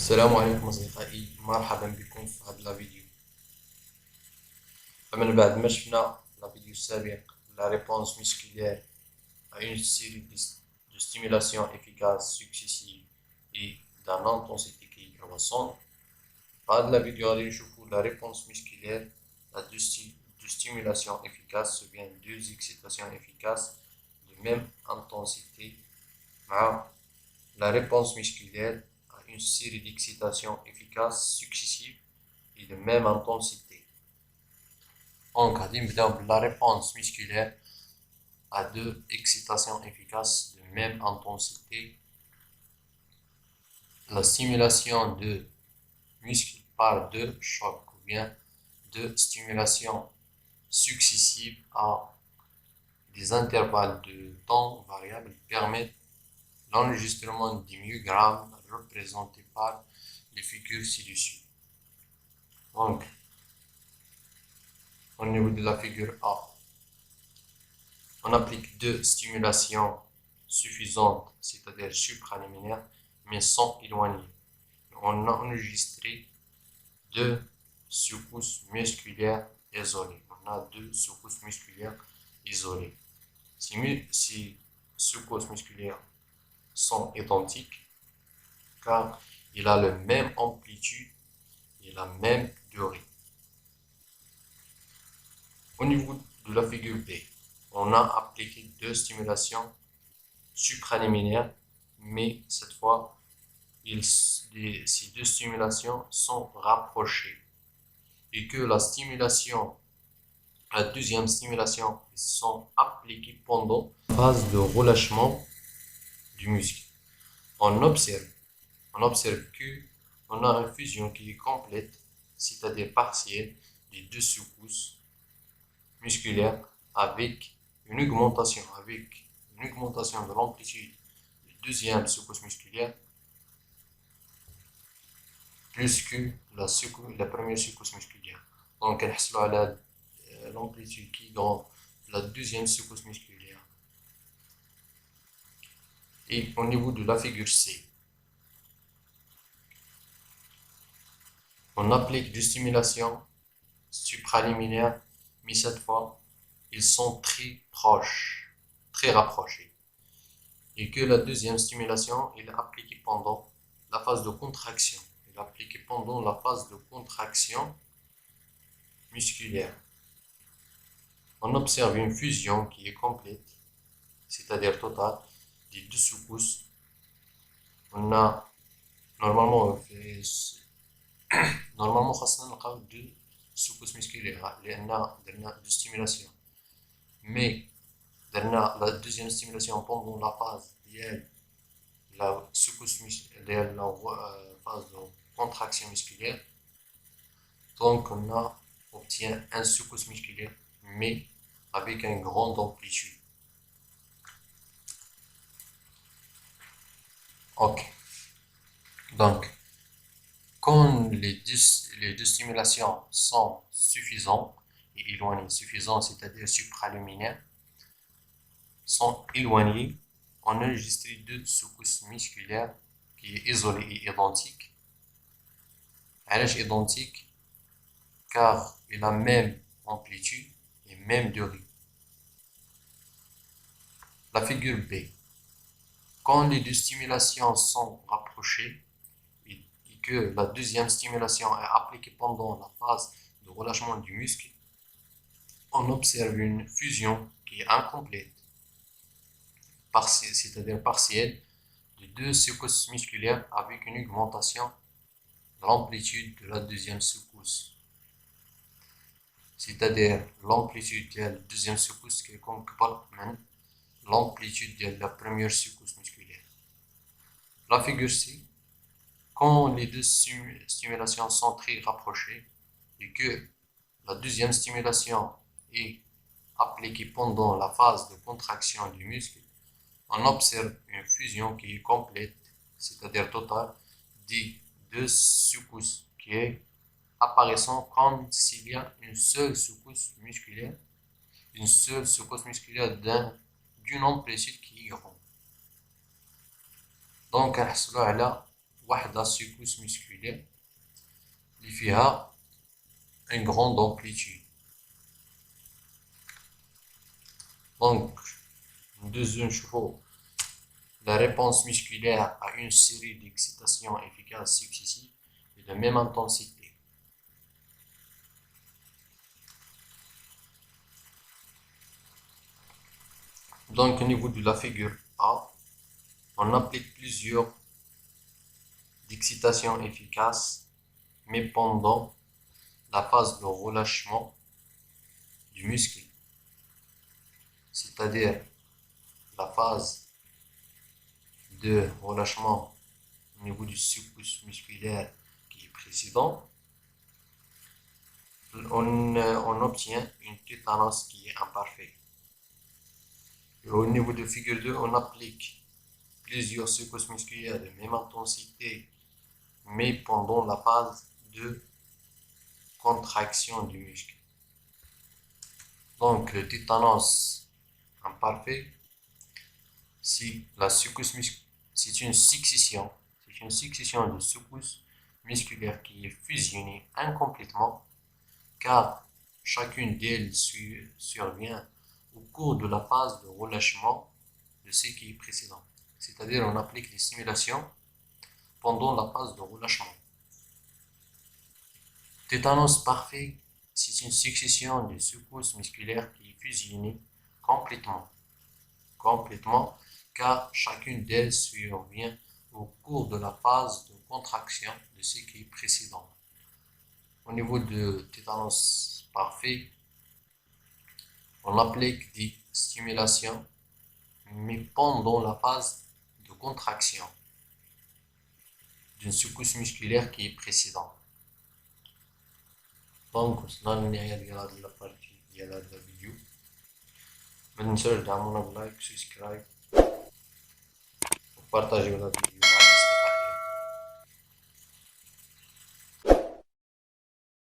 السلام عليكم أصدقائي، مرحبا بكم في هذا الفيديو. فمن بعد ما شفنا الفيديو السابق la réponse musculaire à une série de stimulations efficaces successives et d'une intensité qui est croissante, في هذا الفيديو غادي نشوفوا la réponse musculaire à deux stimulations efficaces, ou bien deux excitations efficaces de même intensité, مع la réponse musculaire à une série d'excitations efficaces successives et de même intensité. Donc, la réponse musculaire à deux excitations efficaces de même intensité. La stimulation de muscles par deux chocs ou bien deux stimulations successives à des intervalles de temps variables permettent l'enregistrement des myogrammes représentés par les figures ci-dessus. Donc, au niveau de la figure A, on applique deux stimulations suffisantes, c'est-à-dire supraliminaires, mais sans éloigner. On a enregistré deux secousses musculaires isolées. On a deux secousses musculaires isolées. Ces secousses musculaires sont identiques car il a la même amplitude et la même durée. Au niveau de la figure B, on a appliqué deux stimulations supraliminaires, mais cette fois, ces deux stimulations sont rapprochées et que la deuxième stimulation sont appliquées pendant la phase de relâchement du muscle. On observe qu'on a une fusion qui est complète, c'est-à-dire partielle, des deux secousses musculaires avec une augmentation de l'amplitude de la deuxième secousse musculaire plus que la première secousse musculaire. Donc, on a l'amplitude qui est dans la deuxième secousse musculaire. Et au niveau de la figure C, on applique des stimulations supraliminaires, mais cette fois, ils sont très proches, très rapprochés. Et que la deuxième stimulation est appliquée pendant la phase de contraction. Elle est appliquée pendant la phase de contraction musculaire. On observe une fusion qui est complète, c'est-à-dire totale, des deux secousses. On a normalement خاصنا نلقاو deux secousses musculaires لأن درنا deux stimulations. Mais درنا la deuxième stimulation pendant la phase ديال la secousse ديال la phase de contraction musculaire. Donc on obtient un secousse musculaire, mais avec une grande amplitude. Ok. Donc, quand les deux stimulations sont suffisantes et éloignées, suffisants, c'est-à-dire supraluminaires, sont éloignées, on enregistre deux secousses musculaires qui est isolée et identique. Elle est identique car il a même amplitude et même durée. La figure B. Quand les deux stimulations sont rapprochées et que la deuxième stimulation est appliquée pendant la phase de relâchement du muscle, on observe une fusion qui est incomplète, c'est-à-dire partielle, de deux secousses musculaires avec une augmentation de l'amplitude de la deuxième secousse. C'est-à-dire l'amplitude de la deuxième secousse qui est comme l'amplitude de la première secousse musculaire. La figure C, quand les deux stimulations sont très rapprochées et que la deuxième stimulation est appliquée pendant la phase de contraction du muscle, on observe une fusion qui est complète, c'est-à-dire totale, des deux secousses qui est apparaissant comme s'il y a une seule secousse musculaire d'une amplitude qui est grande. Donc, on a واحدة secousse musculaire اللي فيها une grande amplitude. Donc, deuxième chose, la réponse musculaire à une série d'excitations efficaces successives et de même intensité. Donc, au niveau de la figure A, on applique plusieurs excitations efficaces, mais pendant la phase de relâchement du muscle, c'est-à-dire la phase de relâchement au niveau du secousse musculaire qui est précédent, on obtient une tétanos qui est imparfaite. Et au niveau de figure 2, on applique plusieurs secousses musculaires de même intensité, mais pendant la phase de contraction du muscle. Donc, le tétanos imparfait, si la secousse musculaire, c'est une succession de secousses musculaires qui est fusionnée incomplètement, car chacune d'elles survient au cours de la phase de relâchement de ce qui est précédent. C'est-à-dire, on applique les stimulations pendant la phase de relâchement. Tétanos parfait, c'est une succession de secousses musculaires qui est fusionnée complètement, car chacune d'elles survient au cours de la phase de contraction de ce qui est précédent. Au niveau de tétanos parfait, on applique des stimulations, mais pendant la phase de contraction d'une secousse musculaire qui est précédente. دونك وصلنا للنهاية ديال هاد لابارتي ديال هاد الفيديو. متنساوش دعمونا بلايك وسبسكرايب وبارطاجيو هاد الفيديو.